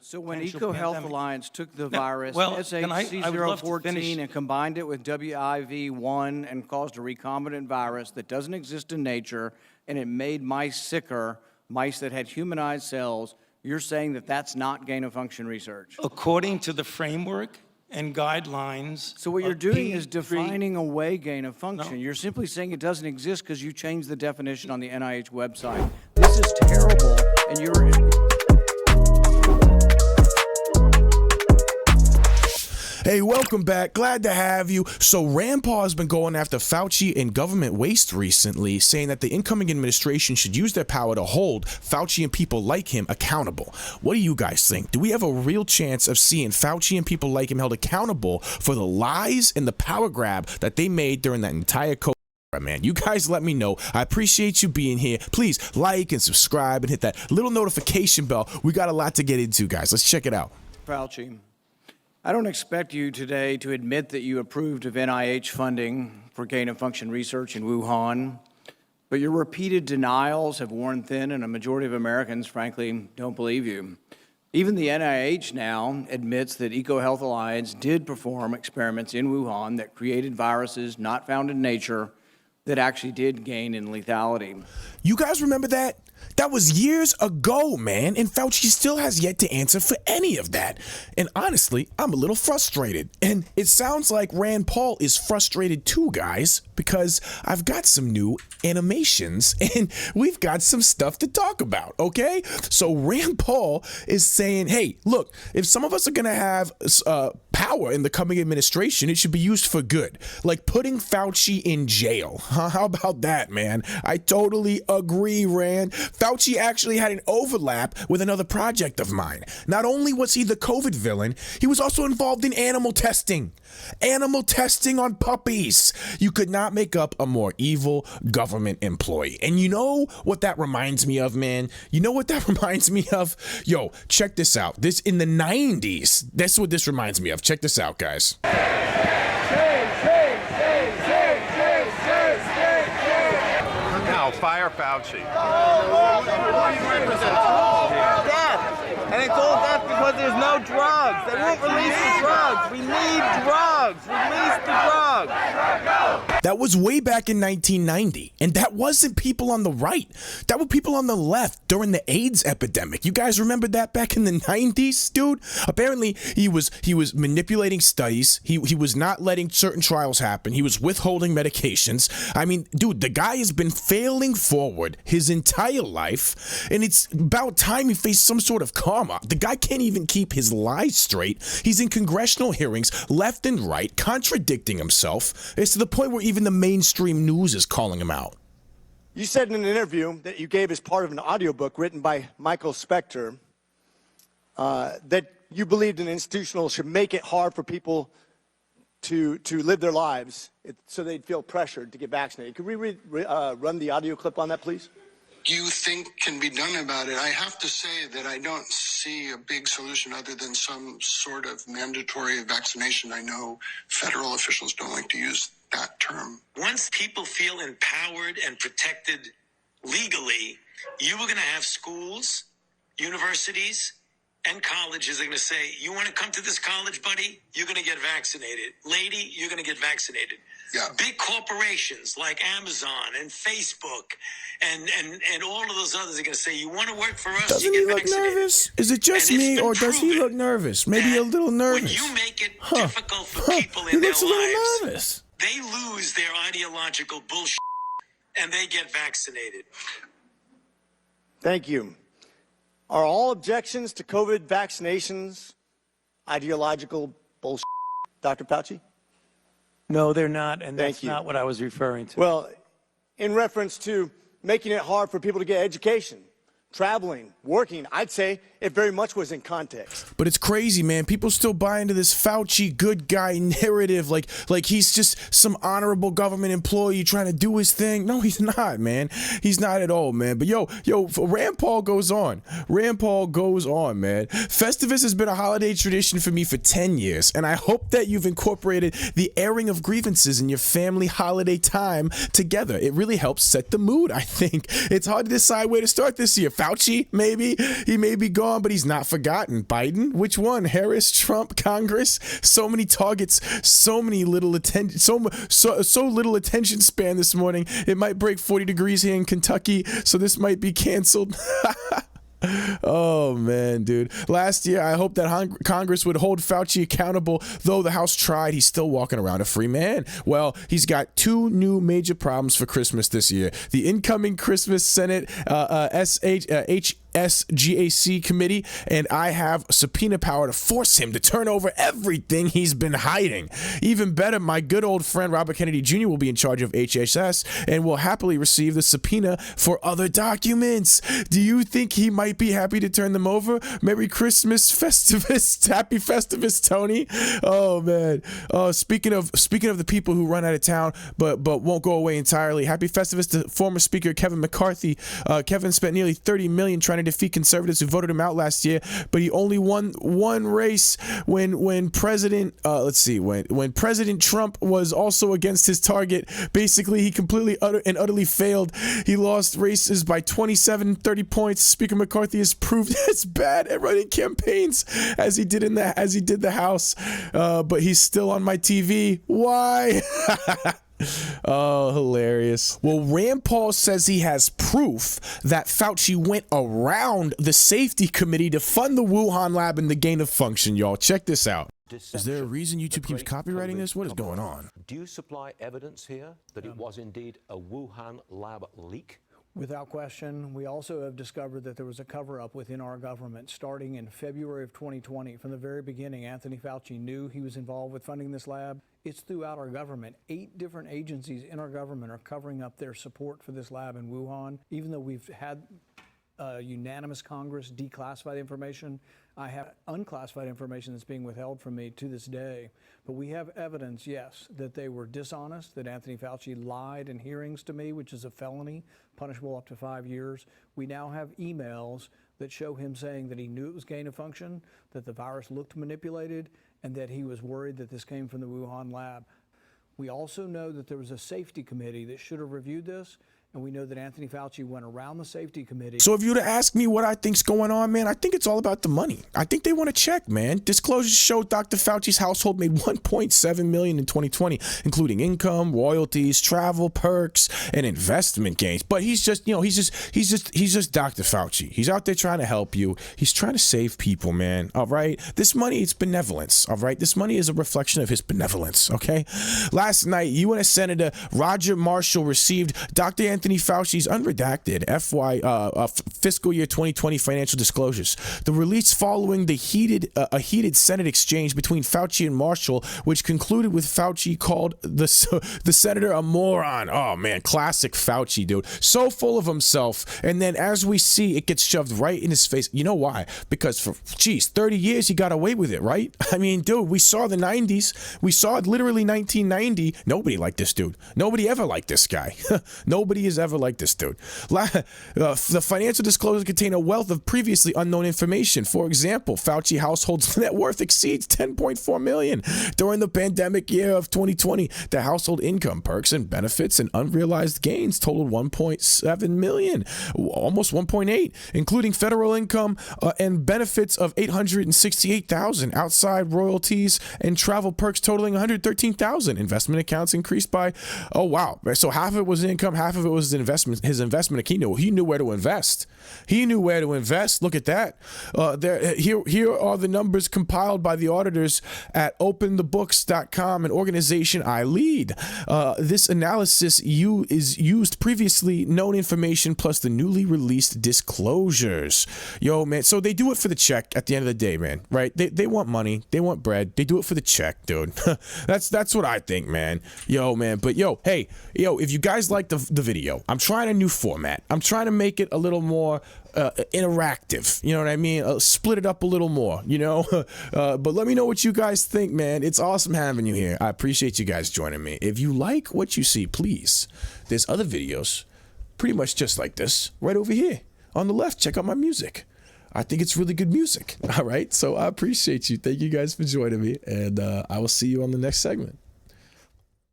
So when potential EcoHealth pandemic. Alliance took the No, virus, well, can I would love to finish. SHC014, and combined it with WIV1 and caused a recombinant virus that doesn't exist in nature, and it made mice sicker, mice that had humanized cells, you're saying that that's not gain-of-function research? According to the framework and guidelines. So what you're of doing is P3 defining away gain-of-function. No. You're simply saying it doesn't exist because you changed the definition on the NIH website. This is terrible, and you're... Hey, welcome back. Glad to have you. So Rand Paul has been going after Fauci and government waste recently, saying that the incoming administration should use their power to hold Fauci and people like him accountable. What do you guys think? Do we have a real chance of seeing Fauci and people like him held accountable for the lies and the power grab that they made during that entire COVID era, man? You guys let me know. I appreciate you being here. Please like and subscribe and hit that little notification bell. We got a lot to get into, guys. Let's check it out. Fauci, I don't expect you today to admit that you approved of NIH funding for gain-of-function research in Wuhan, but your repeated denials have worn thin, and a majority of Americans, frankly, don't believe you. Even the NIH now admits that EcoHealth Alliance did perform experiments in Wuhan that created viruses not found in nature that actually did gain in lethality. You guys remember that? That was years ago, man, and Fauci still has yet to answer for any of that. And honestly, I'm a little frustrated. And it sounds like Rand Paul is frustrated too, guys, because I've got some new animations and we've got some stuff to talk about, okay? So Rand Paul is saying, hey, look, if some of us are going to have power in the coming administration, it should be used for good, like putting Fauci in jail. How about that, man? I totally agree, Rand. Fauci actually had an overlap with another project of mine. Not only was he the COVID villain, he was also involved in animal testing. Animal testing on puppies. You could not make up a more evil government employee. And you know what that reminds me of, man? You know what that reminds me of? Yo, check this out. This in the 90s. That's what this reminds me of. Check this out, guys. Now, fire Fauci. Death. And it's all death because there's no drugs. They won't release the drugs. We need drugs. Release the drugs. That was way back in 1990, and that wasn't people on the right. That were people on the left during the AIDS epidemic. You guys remember that back in the 90s, dude? Apparently, he was manipulating studies. He was not letting certain trials happen. He was withholding medications. I mean, dude, the guy has been failing forward his entire life, and it's about time he faced some sort of karma. The guy can't even keep his lies straight. He's in congressional hearings left and right, contradicting himself. It's to the point where even the mainstream news is calling him out. You said in an interview that you gave as part of an audiobook written by Michael Spector that you believed an institutional should make it hard for people to live their lives so they'd feel pressured to get vaccinated. Could we run the audio clip on that, please? You think can be done about it? I have to say that I don't see a big solution other than some sort of mandatory vaccination. I know federal officials don't like to use that term. Once people feel empowered and protected legally, you are going to have schools, universities, and colleges are going to say, you want to come to this college, buddy? You're going to get vaccinated. Lady, you're going to get vaccinated. Yeah. Big corporations like Amazon and Facebook and all of those others are going to say, you want to work for us, Doesn't you he get look vaccinated. nervous? Is it just And it's me, been or does he proven look nervous? Maybe a little nervous. When you make it difficult for people He in their looks a little lives, nervous. they lose their ideological bullshit and they get vaccinated. Thank you. Are all objections to COVID vaccinations ideological bullshit, Dr. Fauci? No, they're not, and Thank that's you. not what I was referring to. Well, in reference to making it hard for people to get education, traveling, working, I'd say it very much was in context. But it's crazy, man. People still buy into this Fauci good guy narrative, like he's just some honorable government employee trying to do his thing. No, he's not, man. He's not at all, man. But yo, Rand Paul goes on. Rand Paul goes on, man. Festivus has been a holiday tradition for me for 10 years, and I hope that you've incorporated the airing of grievances in your family holiday time together. It really helps set the mood, I think. It's hard to decide where to start this year. Fauci, maybe. He may be gone, but he's not forgotten. Biden? Which one? Harris, Trump, Congress? So many targets, so little attention span this morning. It might break 40 degrees here in Kentucky, so this might be canceled. Oh, man, dude. Last year, I hoped that Congress would hold Fauci accountable. Though the House tried, he's still walking around a free man. Well, he's got two new major problems for Christmas this year. The incoming Christmas Senate SGAC committee, and I have subpoena power to force him to turn over everything he's been hiding. Even better, my good old friend Robert Kennedy Jr. will be in charge of HHS and will happily receive the subpoena for other documents. Do you think he might be happy to turn them over? Merry Christmas, Festivus. Happy Festivus, Tony. Oh, man. Speaking of the people who run out of town but won't go away entirely, happy Festivus to former Speaker Kevin McCarthy. Kevin spent nearly $30 million trying to defeat conservatives who voted him out last year, but he only won one race when President Trump was also against his target. Basically, he completely utterly failed. He lost races by 27, 30 points. Speaker McCarthy has proved as bad at running campaigns as he did the House, but he's still on my TV. Why? Oh, hilarious. Well, Rand Paul says he has proof that Fauci went around the safety committee to fund the Wuhan lab and the gain of function, y'all. Check this out. Is there a reason YouTube keeps copywriting this? What is going on? Do you supply evidence here that it was indeed a Wuhan lab leak? Without question. We also have discovered that there was a cover-up within our government starting in February of 2020. From the very beginning, Anthony Fauci knew he was involved with funding this lab. It's throughout our government. 8 different agencies in our government are covering up their support for this lab in Wuhan. Even though we've had unanimous Congress declassify the information, I have unclassified information that's being withheld from me to this day. But we have evidence, yes, that they were dishonest, that Anthony Fauci lied in hearings to me, which is a felony, punishable up to 5 years. We now have emails that show him saying that he knew it was gain of function, that the virus looked manipulated, and that he was worried that this came from the Wuhan lab. We also know that there was a safety committee that should have reviewed this, and we know that Anthony Fauci went around the safety committee. So if you were to ask me what I think's going on, man, I think it's all about the money. I think they want to check, man. Disclosures show Dr. Fauci's household made $1.7 million in 2020, including income, royalties, travel, perks, and investment gains. But he's just Dr. Fauci. He's out there trying to help you. He's trying to save people, man. All right. This money, it's benevolence. All right. This money is a reflection of his benevolence. Okay. Last night, U.S. Senator Roger Marshall received Dr. Anthony Fauci's unredacted fiscal year 2020 financial disclosures. The release following the heated Senate exchange between Fauci and Marshall, which concluded with Fauci called the senator a moron. Oh man, classic Fauci, dude. So full of himself, and then as we see, it gets shoved right in his face. You know why? Because for 30 years he got away with it, right? I mean, dude, we saw the 90s. We saw it literally 1990. Nobody liked this dude. Nobody ever liked this guy. Nobody is ever like this dude. The financial disclosures contain a wealth of previously unknown information. For example, Fauci household's net worth exceeds $10.4 million. During the pandemic year of 2020, the household income, perks and benefits, and unrealized gains totaled $1.7 million, almost 1.8, including federal income and benefits of $868,000, outside royalties and travel perks totaling $113,000. Investment accounts increased by, oh wow, so half of it was income, half of it was his investment. He knew where to invest. Look at that. Here are the numbers compiled by the auditors at openthebooks.com, an organization I lead. This analysis is used previously known information plus the newly released disclosures. Yo, man. So they do it for the check at the end of the day, man. Right? They want money. They want bread. They do it for the check, dude. That's what I think, man. Yo, man. But hey, if you guys like the video, I'm trying a new format. I'm trying to make it a little more interactive, you know what I mean? Split it up a little more, you know? But let me know what you guys think, man. It's awesome having you here. I appreciate you guys joining me. If you like what you see, please, there's other videos pretty much just like this right over here on the left. Check out my music. I think it's really good music. All right. So I appreciate you. Thank you guys for joining me. And I will see you on the next segment.